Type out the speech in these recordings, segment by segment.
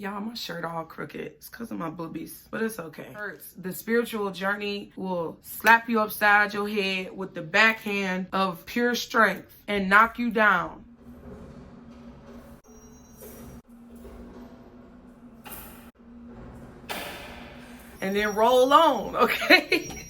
Y'all, my shirt all crooked. It's because of my boobies, but it's okay. The spiritual journey will slap you upside your head with the backhand of pure strength and knock you down. And then roll on, okay?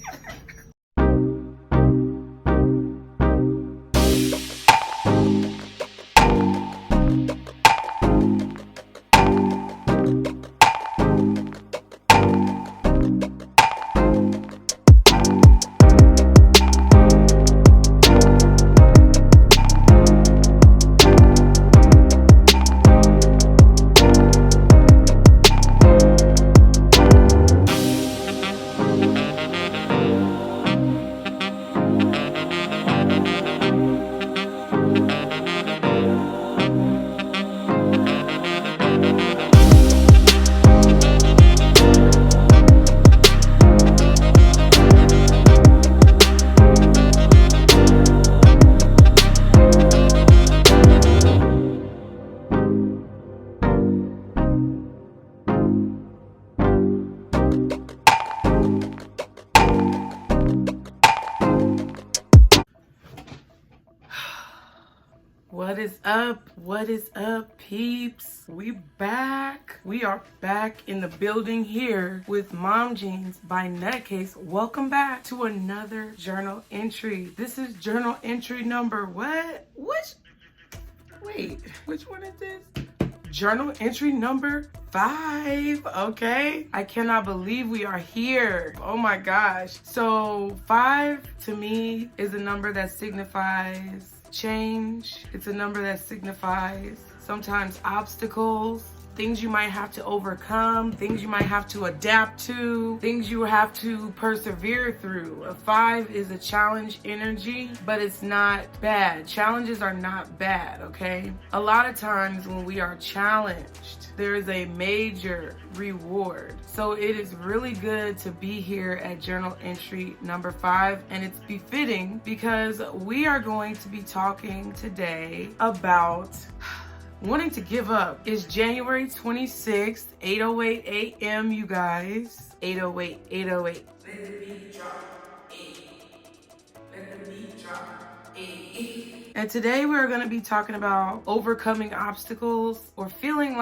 What is up? What is up, peeps? We back. We are back in the building here with Mom Jeans by NUTCASE. Welcome back to another journal entry. This is journal entry number what? Which one is this? Journal entry number 5, okay? I cannot believe we are here. Oh my gosh. So 5 to me is a number that signifies change. It's a number that signifies sometimes obstacles, things you might have to overcome, things you might have to adapt to, things you have to persevere through. A 5 is a challenge energy, but it's not bad. Challenges are not bad, okay? A lot of times when we are challenged, there is a major reward. So it is really good to be here at journal entry number 5, and it's befitting because we are going to be talking today about wanting to give up. It's January 26th, 8:08 a.m., you guys. 8:08, 8:08. Let the beat drop. Let the beat drop. And today we're going to be talking about overcoming obstacles or feeling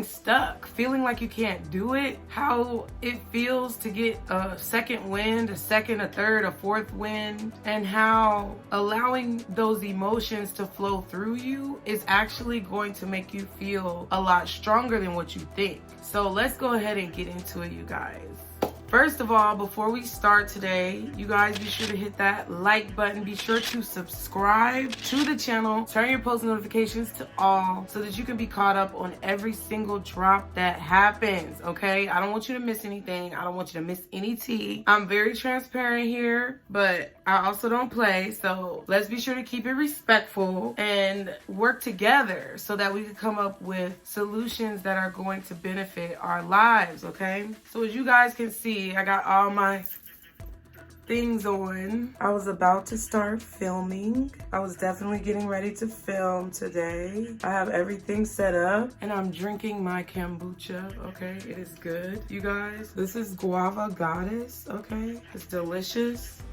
stuck, feeling like you can't do it, how it feels to get a second wind, a second, a third, a fourth wind, and how allowing those emotions to flow through you is actually going to make you feel a lot stronger than what you think. So let's go ahead and get into it, you guys. First of all, before we start today, you guys be sure to hit that like button. Be sure to subscribe to the channel. Turn your post notifications to all so that you can be caught up on every single drop that happens, okay? I don't want you to miss anything. I don't want you to miss any tea. I'm very transparent here, but I also don't play. So let's be sure to keep it respectful and work together so that we can come up with solutions that are going to benefit our lives, okay? So as you guys can see, I got all my things on. I was about to start filming. I was definitely getting ready to film today. I have everything set up and I'm drinking my kombucha, okay? It is good, you guys. This is Guava Goddess, okay? It's delicious.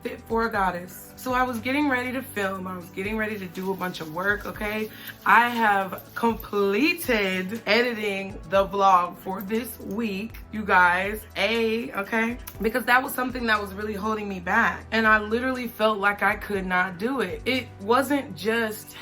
Fit for a goddess. So I was getting ready to film. I was getting ready to do a bunch of work, okay? I have completed editing the vlog for this week, you guys. Okay? Because that was something that was really holding me back. And I literally felt like I could not do it. It wasn't just...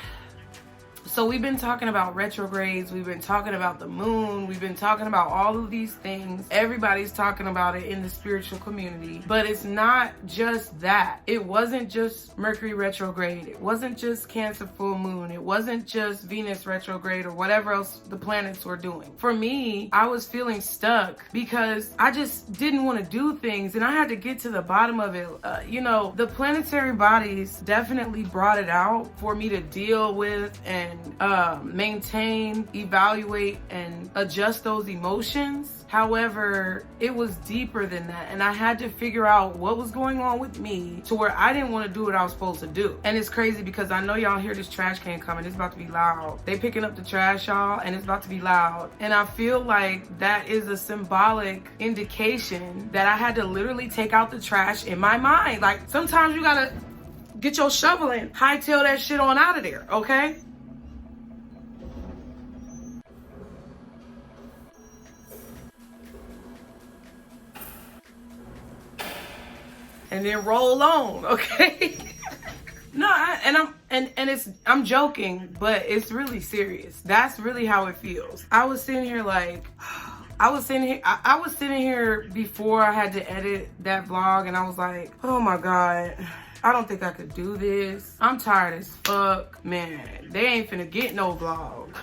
So we've been talking about retrogrades, we've been talking about the moon, we've been talking about all of these things. Everybody's talking about it in the spiritual community, but it's not just that. It wasn't just Mercury retrograde, it wasn't just Cancer full moon, it wasn't just Venus retrograde or whatever else the planets were doing. For me, I was feeling stuck because I just didn't want to do things and I had to get to the bottom of it. You know, the planetary bodies definitely brought it out for me to deal with and maintain, evaluate, and adjust those emotions. However, it was deeper than that, and I had to figure out what was going on with me to where I didn't want to do what I was supposed to do. And it's crazy because I know y'all hear this trash can coming. It's about to be loud. They picking up the trash, y'all, and it's about to be loud. And I feel like that is a symbolic indication that I had to literally take out the trash in my mind. Like, sometimes you gotta get your shovel and hightail that shit on out of there, okay? And then roll on, okay? No, I'm joking, but it's really serious. That's really how it feels. I was sitting here like, I was sitting here before I had to edit that vlog, and I was like, oh my God, I don't think I could do this. I'm tired as fuck. Man, they ain't finna get no vlog.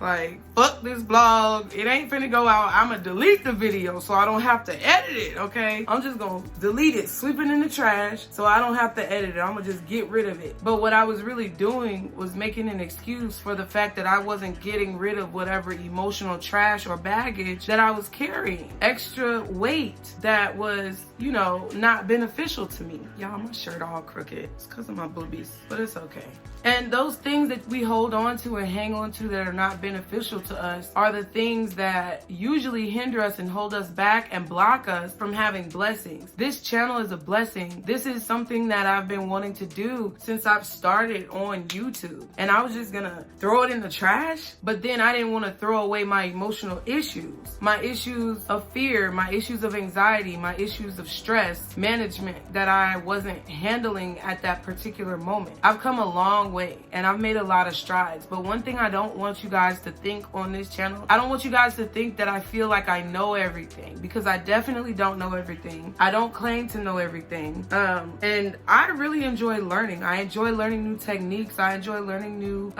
Like, fuck this vlog. It ain't finna go out. I'ma delete the video so I don't have to edit it, okay? I'm just gonna delete it, sweep it in the trash so I don't have to edit it. I'ma just get rid of it. But what I was really doing was making an excuse for the fact that I wasn't getting rid of whatever emotional trash or baggage that I was carrying. Extra weight that was, you know, not beneficial to me. Y'all, my shirt all crooked. It's because of my boobies, but it's okay. And those things that we hold on to and hang on to that are not beneficial to us are the things that usually hinder us and hold us back and block us from having blessings. This channel is a blessing. This is something that I've been wanting to do since I've started on YouTube. And I was just gonna throw it in the trash, but then I didn't want to throw away my emotional issues. My issues of fear, my issues of anxiety, my issues of stress management that I wasn't handling at that particular moment. I've come a long way and I've made a lot of strides, but one thing I don't want you guys to think on this channel, I don't want you guys to think that I feel like I know everything, because I definitely don't know everything. I don't claim to know everything. And I really enjoy learning. I enjoy learning new techniques. I enjoy learning new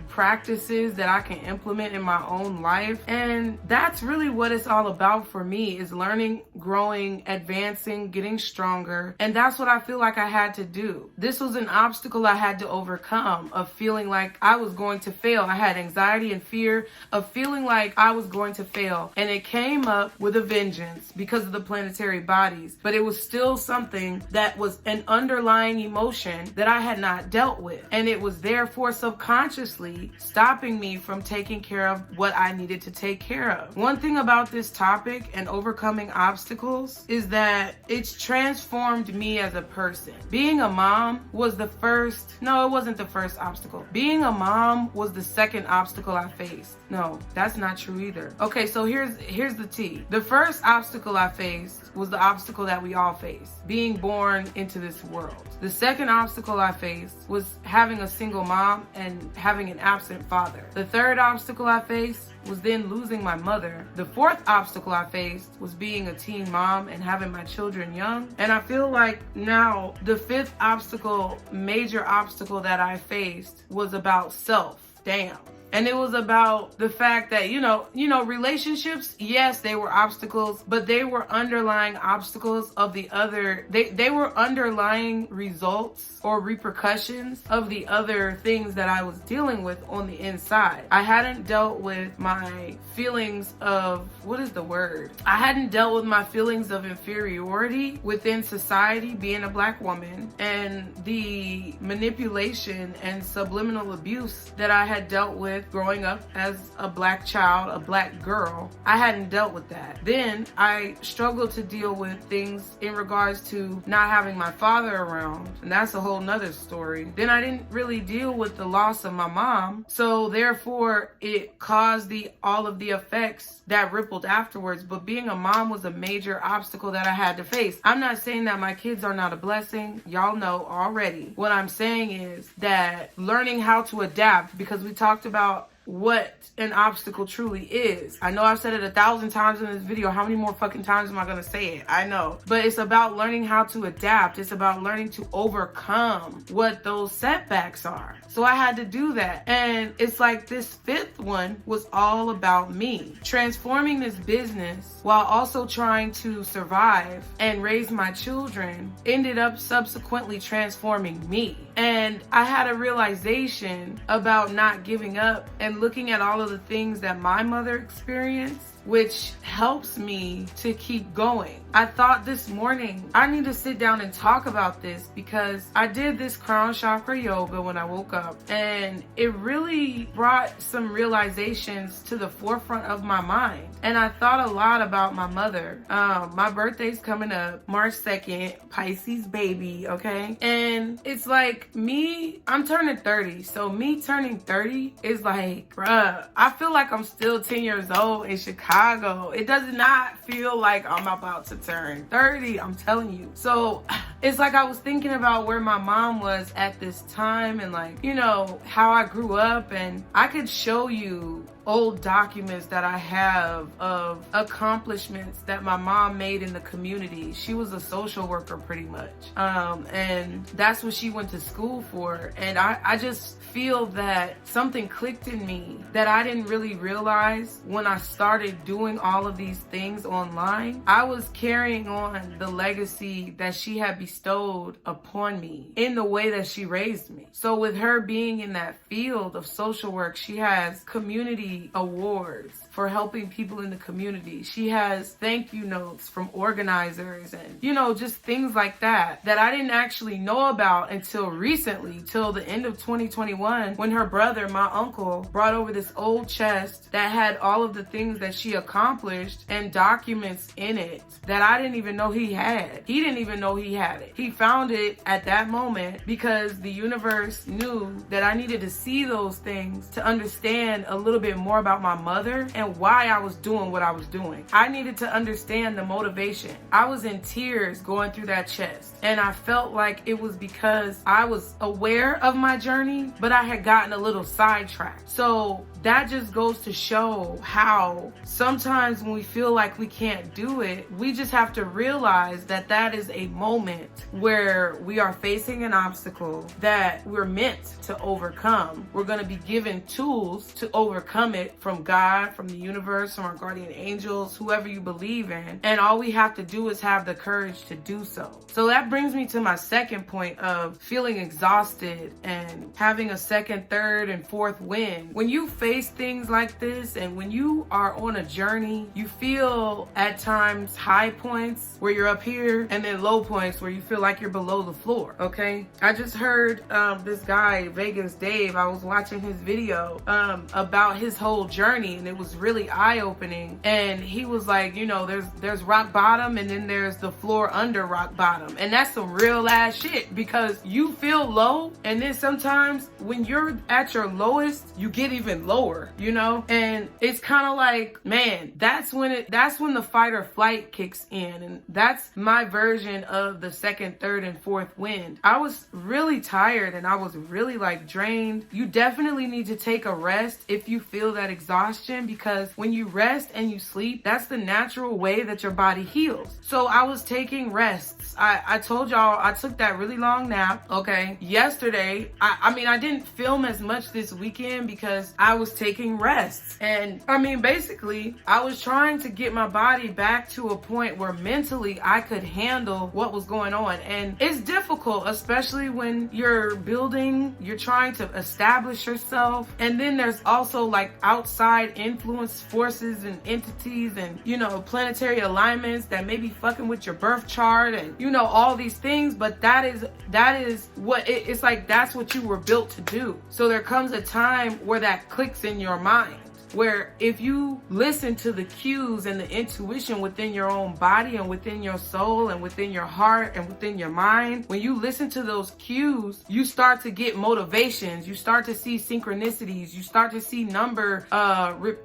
practices that I can implement in my own life. And that's really what it's all about for me, is learning, growing, advancing, getting stronger. And that's what I feel like I had to do. This was an obstacle I had to overcome, of feeling like I was going to fail. I had anxiety and fear of feeling like I was going to fail. And it came up with a vengeance because of the planetary bodies. But it was still something that was an underlying emotion that I had not dealt with. And it was therefore subconsciously stopping me from taking care of what I needed to take care of. One thing about this topic and overcoming obstacles is that it's transformed me as a person. Being a mom was the first, no, it wasn't the first obstacle. Being a mom was the second obstacle I faced. No, that's not true either. Okay, so here's the tea. The first obstacle I faced was the obstacle that we all face, being born into this world. The second obstacle I faced was having a single mom and having an absent father. The third obstacle I faced was then losing my mother. The fourth obstacle I faced was being a teen mom and having my children young. And I feel like now the fifth obstacle, major obstacle that I faced, was about self-damn. And it was about the fact that, you know, relationships, yes, they were obstacles, but they were underlying obstacles of the other, they were underlying results or repercussions of the other things that I was dealing with on the inside. I hadn't dealt with my feelings of, what is the word? I hadn't dealt with my feelings of inferiority within society, being a Black woman, and the manipulation and subliminal abuse that I had dealt with growing up as a Black child, a Black girl. I hadn't dealt with that. Then I struggled to deal with things in regards to not having my father around, and that's a whole nother story. Then I didn't really deal with the loss of my mom, so therefore it caused all of the effects that rippled afterwards. But being a mom was a major obstacle that I had to face. I'm not saying that my kids are not a blessing. Y'all know already. What I'm saying is that learning how to adapt, because we talked about what an obstacle truly is. I know I've said it 1,000 times in this video. How many more fucking times am I gonna say it? I know. But it's about learning how to adapt. It's about learning to overcome what those setbacks are. So I had to do that. And it's like this 5th one was all about me. Transforming this business while also trying to survive and raise my children ended up subsequently transforming me. And I had a realization about not giving up and looking at all of the things that my mother experienced, which helps me to keep going. I thought this morning I need to sit down and talk about this because I did this crown chakra yoga when I woke up, and it really brought some realizations to the forefront of my mind. And I thought a lot about my mother. My birthday's coming up, March 2nd, Pisces baby, okay? And it's like me, I'm turning 30. So me turning 30 is like, bruh, I feel like I'm still 10 years old in Chicago. It does not feel like I'm about to turn 30, I'm telling you. So it's like I was thinking about where my mom was at this time and like, you know, how I grew up, and I could show you old documents that I have of accomplishments that my mom made in the community. She was a social worker pretty much. And that's what she went to school for. And I just feel that something clicked in me that I didn't really realize when I started doing all of these things online. I was carrying on the legacy that she had bestowed upon me in the way that she raised me. So with her being in that field of social work, she has community awards for helping people in the community. She has thank you notes from organizers and, you know, just things like that I didn't actually know about until recently, till the end of 2021, when her brother, my uncle, brought over this old chest that had all of the things that she accomplished and documents in it that I didn't even know he had. He didn't even know he had it. He found it at that moment because the universe knew that I needed to see those things to understand a little bit more about my mother and why I was doing what I was doing. I needed to understand the motivation. I was in tears going through that chest, and I felt like it was because I was aware of my journey, but I had gotten a little sidetracked. So that just goes to show how sometimes when we feel like we can't do it, we just have to realize that that is a moment where we are facing an obstacle that we're meant to overcome. We're going to be given tools to overcome it from God, from the universe, from our guardian angels, whoever you believe in. And all we have to do is have the courage to do so. So that brings me to my second point of feeling exhausted and having a second, third, and fourth win. When you face things like this and when you are on a journey, you feel at times high points where you're up here and then low points where you feel like you're below the floor, okay? I just heard this guy, Vegas Dave, I was watching his video about his whole journey, and it was really eye-opening. And he was like, you know, there's rock bottom and then there's the floor under rock bottom. And that's some real ass shit, because you feel low, and then sometimes when you're at your lowest, you get even lower, you know? And it's kind of like, man, that's when the fight or flight kicks in. And that's my version of the second, third, and fourth wind. I was really tired and I was really like drained. You definitely need to take a rest if you feel that exhaustion, because when you rest and you sleep, that's the natural way that your body heals. So I was taking rests. I told y'all I took that really long nap, okay? Yesterday, I mean, I didn't film as much this weekend because I was taking rests. And I mean, basically, I was trying to get my body back to a point where mentally I could handle what was going on. And it's difficult, especially when you're building, you're trying to establish yourself. And then there's also like outside influence forces and entities and, you know, planetary alignments that may be fucking with your birth chart and, you know, all these things. But that is what it's like, that's what you were built to do. So there comes a time where that clicks in your mind, where if you listen to the cues and the intuition within your own body and within your soul and within your heart and within your mind, when you listen to those cues, you start to get motivations. You start to see synchronicities. You start to see number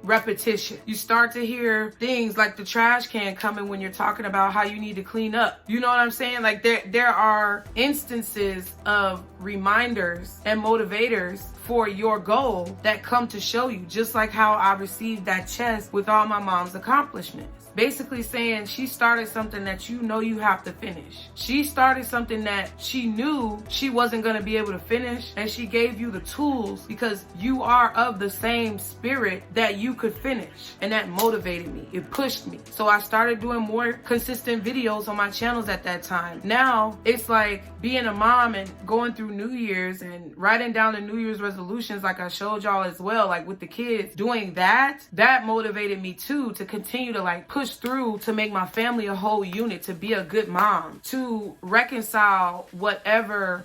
repetition. You start to hear things like the trash can coming when you're talking about how you need to clean up. You know what I'm saying? Like there are instances of reminders and motivators for your goal that come to show you, just like how I received that chest with all my mom's accomplishments. Basically saying she started something that you know you have to finish. She started something that she knew she wasn't going to be able to finish, and she gave you the tools because you are of the same spirit that you could finish. And that motivated me. It pushed me. So I started doing more consistent videos on my channels at that time. Now it's like being a mom and going through New Year's and writing down the New Year's resolutions like I showed y'all as well, like with the kids. Doing that motivated me too, to continue to like push through, to make my family a whole unit, to be a good mom, to reconcile whatever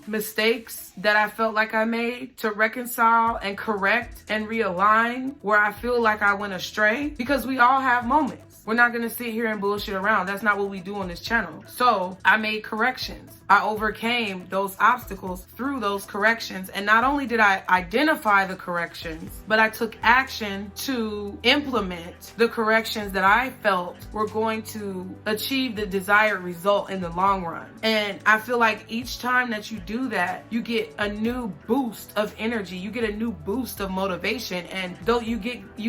mistakes that I felt like I made, to reconcile and correct and realign where I feel like I went astray, because we all have moments. We're not going to sit here and bullshit around. That's not what we do on this channel. So I made corrections. I overcame those obstacles through those corrections. And not only did I identify the corrections, but I took action to implement the corrections that I felt were going to achieve the desired result in the long run. And I feel like each time that you do that, you get a new boost of energy. You get a new boost of motivation. And though you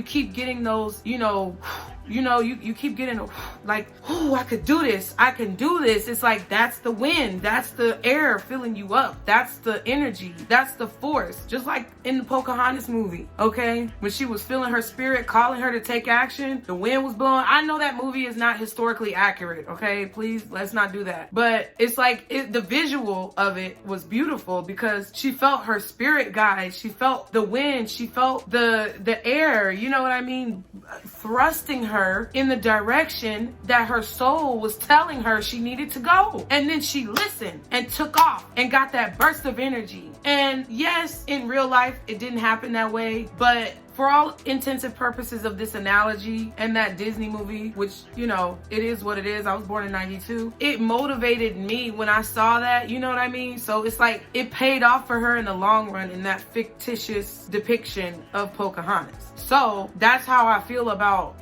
keep getting those, you keep getting like, oh, I could do this. I can do this. It's like, that's the wind. That's the air filling you up. That's the energy. That's the force. Just like in the Pocahontas movie, okay? When she was feeling her spirit, calling her to take action, the wind was blowing. I know that movie is not historically accurate, okay? Please, let's not do that. But it's like, the visual of it was beautiful because she felt her spirit guide. She felt the wind. She felt the air, you know what I mean? Thrusting her in the direction that her soul was telling her she needed to go. And then she listened and took off and got that burst of energy. And yes, in real life, it didn't happen that way, but for all intents and purposes of this analogy and that Disney movie, which, it is what it is. I was born in 92. It motivated me when I saw that, you know what I mean? So it's like, it paid off for her in the long run in that fictitious depiction of Pocahontas. So that's how I feel about,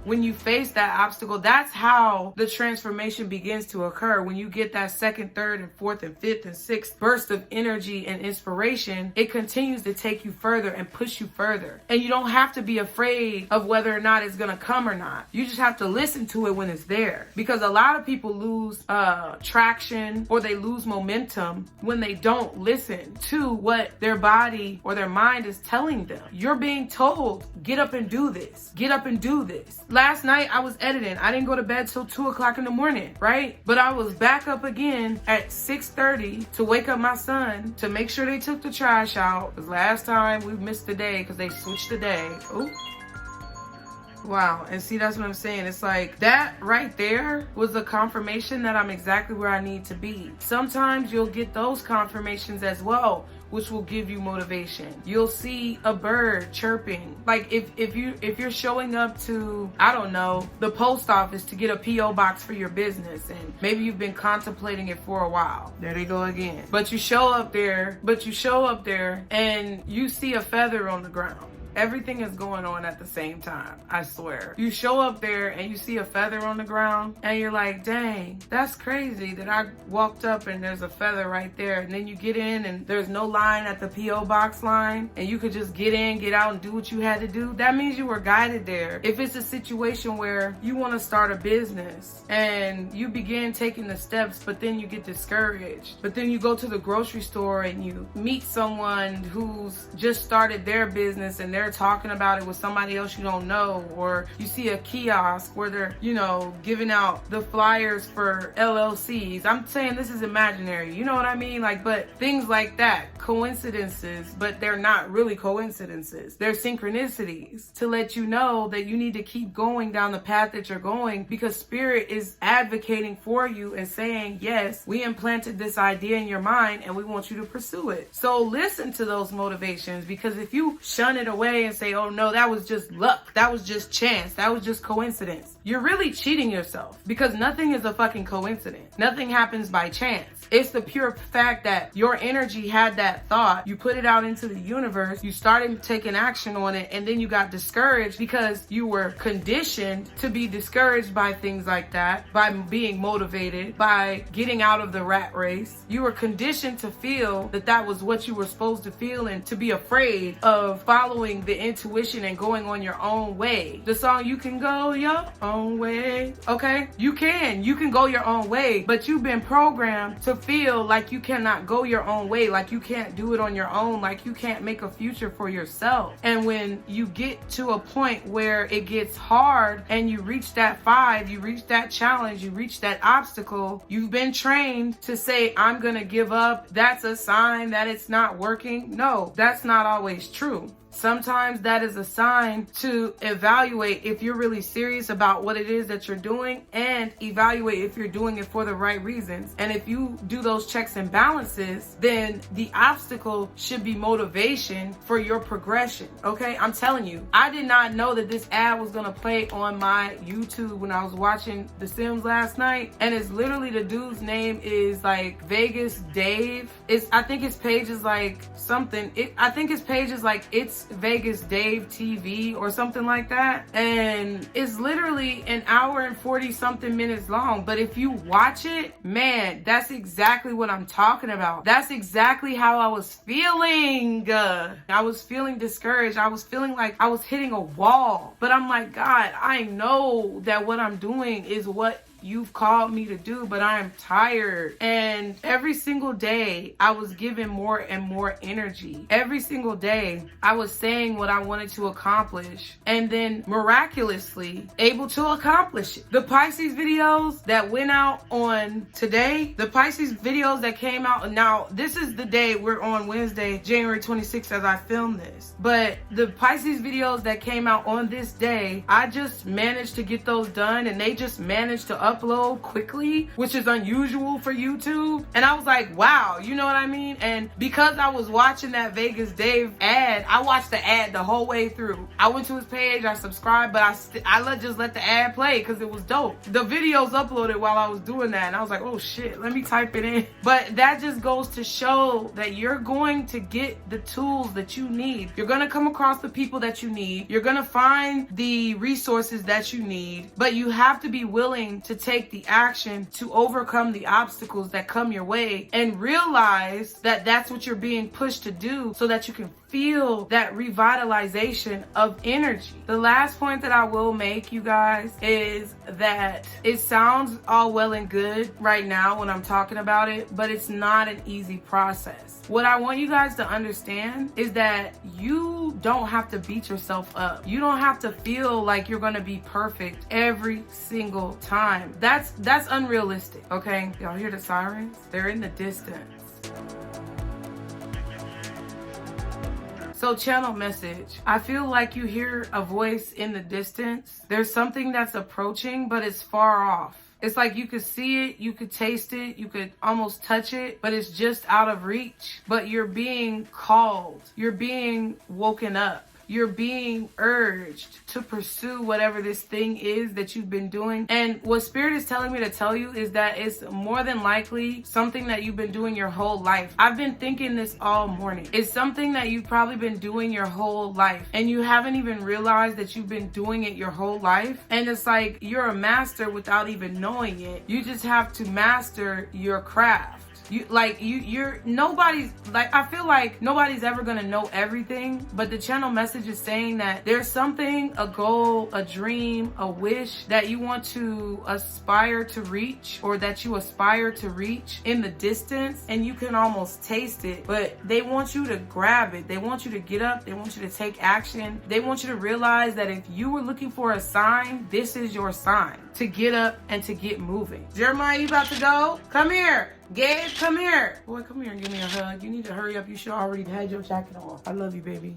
when you face that obstacle, that's how the transformation begins to occur. When you get that second, third, and fourth, and fifth, and sixth burst of energy and inspiration, it continues to take you further and push you further. And you don't have to be afraid of whether or not it's going to come or not. You just have to listen to it when it's there. Because a lot of people lose traction or they lose momentum when they don't listen to what their body or their mind is telling them. You're being told, get up and do this. Get up and do this. Last night I was editing. I didn't go to bed till 2 o'clock in the morning, right? But I was back up again at 6:30 to wake up my son to make sure they took the trash out. Because last time we missed the day because they switched the day. Ooh. Wow. And see, that's what I'm saying. It's like that right there was a confirmation that I'm exactly where I need to be. Sometimes you'll get those confirmations as well, which will give you motivation. You'll see a bird chirping. Like if you're showing up to, I don't know, the post office to get a P.O. box for your business, and maybe you've been contemplating it for a while. There they go again. But you show up there and you see a feather on the ground. Everything is going on at the same time, I swear. You show up there and you see a feather on the ground and you're like, dang, that's crazy that I walked up and there's a feather right there. And then you get in and there's no line at the P.O. box line and you could just get in, get out and do what you had to do. That means you were guided there. If it's a situation where you want to start a business and you begin taking the steps, but then you get discouraged, but then you go to the grocery store and you meet someone who's just started their business and they're talking about it with somebody else you don't know, or you see a kiosk where they're, giving out the flyers for LLCs. I'm saying this is imaginary, you know what I mean? But things like that, coincidences, but they're not really coincidences. They're synchronicities to let you know that you need to keep going down the path that you're going, because spirit is advocating for you and saying, yes, we implanted this idea in your mind and we want you to pursue it. So listen to those motivations, because if you shun it away away and say, oh no, that was just luck. That was just chance. That was just coincidence. You're really cheating yourself, because nothing is a fucking coincidence. Nothing happens by chance. It's the pure fact that your energy had that thought, you put it out into the universe, you started taking action on it, and then you got discouraged because you were conditioned to be discouraged by things like that, by being motivated, by getting out of the rat race. You were conditioned to feel that that was what you were supposed to feel, and to be afraid of following the intuition and going on your own way. The song, You Can Go Your Own Way, okay? You can go your own way, but you've been programmed to feel like you cannot go your own way, like you can't do it on your own, like you can't make a future for yourself. And when you get to a point where it gets hard and you reach that 5, you reach that challenge, you reach that obstacle, you've been trained to say, I'm gonna give up. That's a sign that it's not working. No, that's not always true. Sometimes that is a sign to evaluate if you're really serious about what it is that you're doing, and evaluate if you're doing it for the right reasons. And if you do those checks and balances, then the obstacle should be motivation for your progression. Okay, I'm telling you, I did not know that this ad was gonna play on my YouTube when I was watching The Sims last night. And it's literally, the dude's name is like Vegas Dave. I think his page is like something. I think his page is like It's Vegas Dave TV or something like that. And it's literally an hour and 40 something minutes long. But if you watch it, man, that's exactly what I'm talking about. That's exactly how I was feeling. I was feeling discouraged. I was feeling like I was hitting a wall. But I'm like, God, I know that what I'm doing is what you've called me to do, but I am tired. And every single day I was given more and more energy. Every single day I was saying what I wanted to accomplish, and then miraculously able to accomplish it. The Pisces videos that went out on today, the Pisces videos that came out, now this is the day, we're on Wednesday, January 26th as I film this, but the Pisces videos that came out on this day, I just managed to get those done, and they just managed to upload quickly, which is unusual for YouTube. And I was like, wow, you know what I mean? And because I was watching that Vegas Dave ad, I watched the ad the whole way through. I went to his page, I subscribed, but I just let the ad play because it was dope. The videos uploaded while I was doing that, and I was like, oh shit, let me type it in. But that just goes to show that you're going to get the tools that you need. You're gonna come across the people that you need. You're gonna find the resources that you need, but you have to be willing to take the action to overcome the obstacles that come your way, and realize that that's what you're being pushed to do, so that you can feel that revitalization of energy. The last point that I will make, you guys, is that it sounds all well and good right now when I'm talking about it, but it's not an easy process. What I want you guys to understand is that you don't have to beat yourself up. You don't have to feel like you're gonna be perfect every single time. That's unrealistic, okay? Y'all hear the sirens? They're in the distance. So channel message. I feel like you hear a voice in the distance. There's something that's approaching, but it's far off. It's like you could see it, you could taste it, you could almost touch it, but it's just out of reach. But you're being called. You're being woken up. You're being urged to pursue whatever this thing is that you've been doing. And what Spirit is telling me to tell you is that it's more than likely something that you've been doing your whole life. I've been thinking this all morning. It's something that you've probably been doing your whole life, and you haven't even realized that you've been doing it your whole life. And it's like you're a master without even knowing it. You just have to master your craft. Nobody's like, I feel like nobody's ever gonna know everything, but the channel message is saying that there's something, a goal, a dream, a wish that you want to aspire to reach, or that you aspire to reach in the distance, and you can almost taste it, but they want you to grab it. They want you to get up. They want you to take action. They want you to realize that if you were looking for a sign, this is your sign to get up and to get moving. Jeremiah, you about to go? Come here. Gabe, come here. Boy, come here and give me a hug. You need to hurry up. You should already had your jacket on. I love you, baby.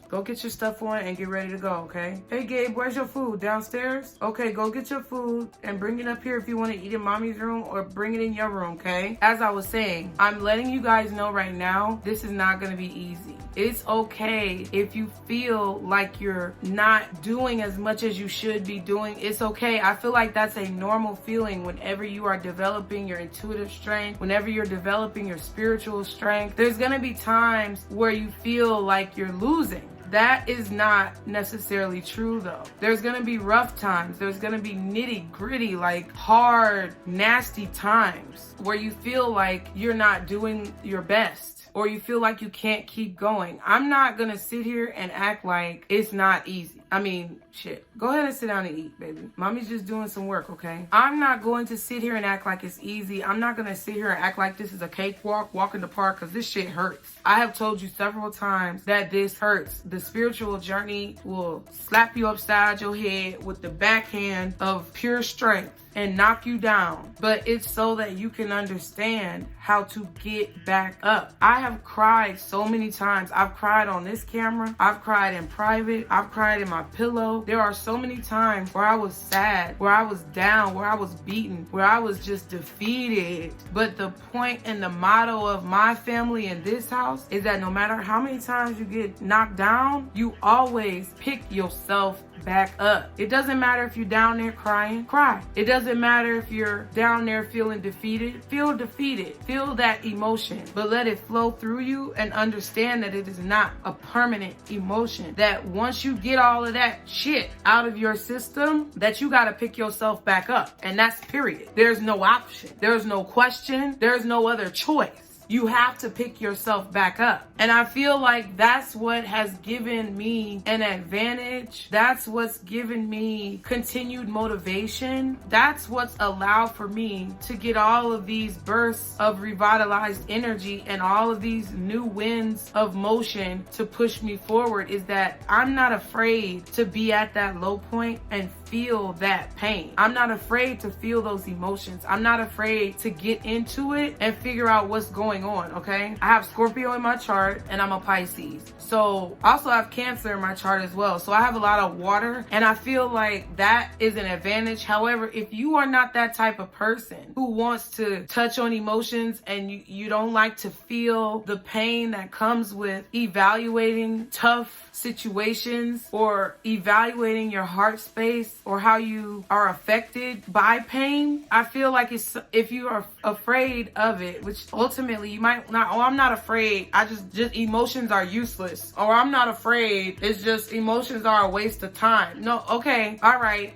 Go get your stuff on and get ready to go, okay? Hey, Gabe, where's your food? Downstairs? Okay, go get your food and bring it up here if you want to eat in mommy's room, or bring it in your room, okay? As I was saying, I'm letting you guys know right now, this is not going to be easy. It's okay if you feel like you're not doing as much as you should be doing. It's okay. I feel like that's a normal feeling whenever you are developing your intuitive strength, whenever you're developing your spiritual strength. There's gonna be times where you feel like you're losing. That is not necessarily true though. There's gonna be rough times. There's gonna be nitty gritty, like hard, nasty times where you feel like you're not doing your best, or you feel like you can't keep going. I'm not gonna sit here and act like it's not easy. I mean, shit. Go ahead and sit down and eat, baby. Mommy's just doing some work, okay? I'm not going to sit here and act like it's easy. I'm not gonna sit here and act like this is a cakewalk, walk in the park, because this shit hurts. I have told you several times that this hurts. The spiritual journey will slap you upside your head with the backhand of pure strength and knock you down, but it's so that you can understand how to get back up. I have cried so many times. I've cried on this camera. I've cried in private. I've cried in my pillow. There are so many times where I was sad, where I was down, where I was beaten, where I was just defeated. But the point and the motto of my family in this house is that no matter how many times you get knocked down, you always pick yourself back up. It doesn't matter if you're down there crying, cry. It doesn't matter if you're down there feeling defeated, feel defeated. Feel that emotion, but let it flow through you and understand that it is not a permanent emotion. That once you get all of that shit out of your system, that you gotta pick yourself back up. And that's period. There's no option. There's no question. There's no other choice. You have to pick yourself back up. And I feel like that's what has given me an advantage. That's what's given me continued motivation. That's what's allowed for me to get all of these bursts of revitalized energy and all of these new winds of motion to push me forward, is that I'm not afraid to be at that low point and feel that pain. I'm not afraid to feel those emotions. I'm not afraid to get into it and figure out what's going on, okay? I have Scorpio in my chart and I'm a Pisces. So I also have Cancer in my chart as well. So I have a lot of water and I feel like that is an advantage. However, if you are not that type of person who wants to touch on emotions and you don't like to feel the pain that comes with evaluating tough situations or evaluating your heart space or how you are affected by pain, I feel like it's, if you are afraid of it, which ultimately you might not, oh, I'm not afraid, I just emotions are useless, or I'm not afraid, it's just emotions are a waste of time. No, okay, all right,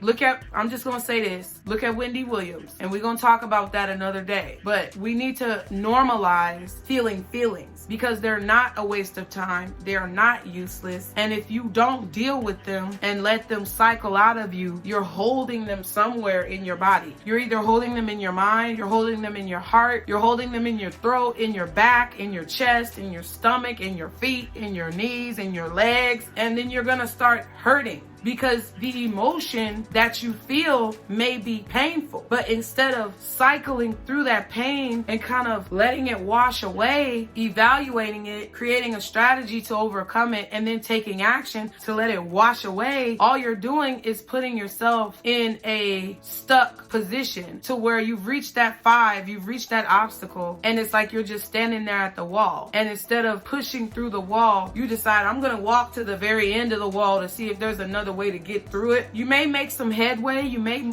I'm just gonna say this, look at Wendy Williams, and we're gonna talk about that another day, but we need to normalize feeling feelings because they're not a waste of time, they're not useless, and if you don't deal with them and let them cycle out of you, you're holding them somewhere in your body. You're either holding them in your mind, you're holding them in your heart, you're holding them in your throat, in your back, in your chest, in your stomach, in your feet, in your knees, in your legs, and then you're gonna start hurting. Because the emotion that you feel may be painful, but instead of cycling through that pain and kind of letting it wash away, evaluating it, creating a strategy to overcome it, and then taking action to let it wash away, all you're doing is putting yourself in a stuck position to where you've reached that 5, you've reached that obstacle, and it's like you're just standing there at the wall. And instead of pushing through the wall, you decide, I'm gonna walk to the very end of the wall to see if there's another way to get through it. You may make some headway, you may,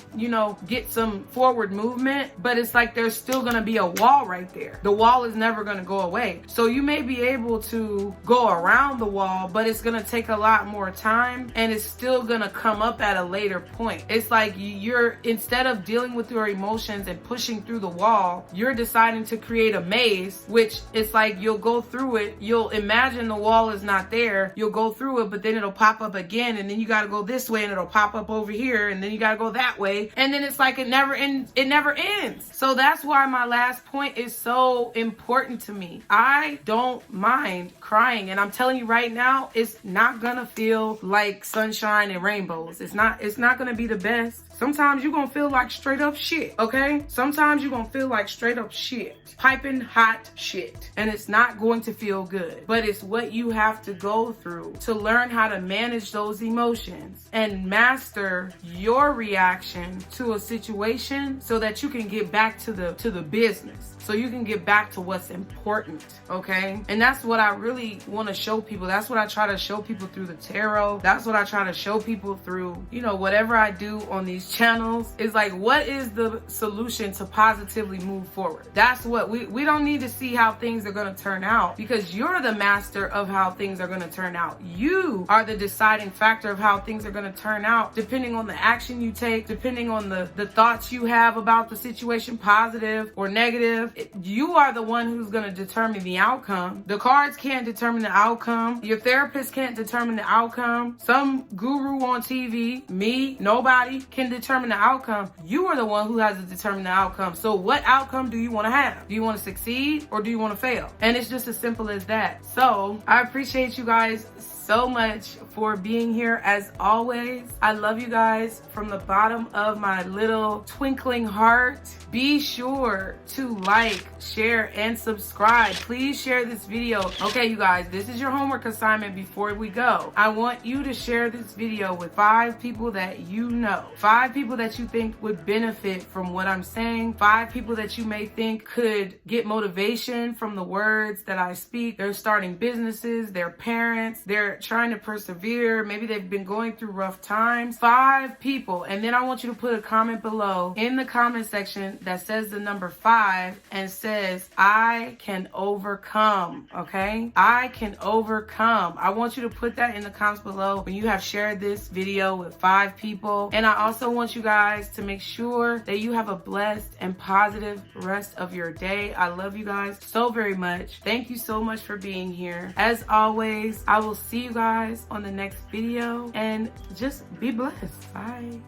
get some forward movement, but it's like there's still gonna be a wall right there. The wall is never gonna go away. So you may be able to go around the wall, but it's gonna take a lot more time and it's still gonna come up at a later point. It's like you're, instead of dealing with your emotions and pushing through the wall, you're deciding to create a maze, which it's like you'll go through it, you'll imagine the wall is not there, you'll go through it, but then it'll pop up again, and then you gotta go this way and it'll pop up over here, and then you gotta go that way, and then it's like it never ends. So that's why my last point is so important to me. I don't mind crying, and I'm telling you right now, it's not gonna feel like sunshine and rainbows. It's not gonna be the best. Sometimes you're gonna feel like straight up shit, okay? Sometimes you're gonna feel like straight up shit. Piping hot shit. And it's not going to feel good. But it's what you have to go through to learn how to manage those emotions. reactions and master your reaction to a situation so that you can get back to the business. So you can get back to what's important, okay? And that's what I really want to show people. That's what I try to show people through the tarot. That's what I try to show people through, you know, whatever I do on these channels. Is like, what is the solution to positively move forward? That's what we don't need to see how things are going to turn out, because you're the master of how things are going to turn out. You are the deciding factor of how things are going to turn out, depending on the action you take, depending on the thoughts you have about the situation, positive or negative. You are the one who's going to determine the outcome. The cards can't determine the outcome. Your therapist can't determine the outcome. Some guru on TV, me, nobody can determine the outcome. You are the one who has to determine the outcome. So what outcome do you want to have? Do you want to succeed or do you want to fail? And it's just as simple as that. So I appreciate you guys so much for being here as always. I love you guys from the bottom of my little twinkling heart. Be sure to like, share, and subscribe. Please share this video. Okay, you guys, this is your homework assignment before we go. I want you to share this video with 5 people that you know. 5 people that you think would benefit from what I'm saying. 5 people that you may think could get motivation from the words that I speak. They're starting businesses, they're parents, they're trying to persevere. Maybe they've been going through rough times. 5 people. And then I want you to put a comment below in the comment section that says the number 5 and says, I can overcome. Okay? I can overcome. I want you to put that in the comments below when you have shared this video with 5 people. And I also want you guys to make sure that you have a blessed and positive rest of your day. I love you guys so very much. Thank you so much for being here. As always, I will see you guys on the next video, and just be blessed. Bye.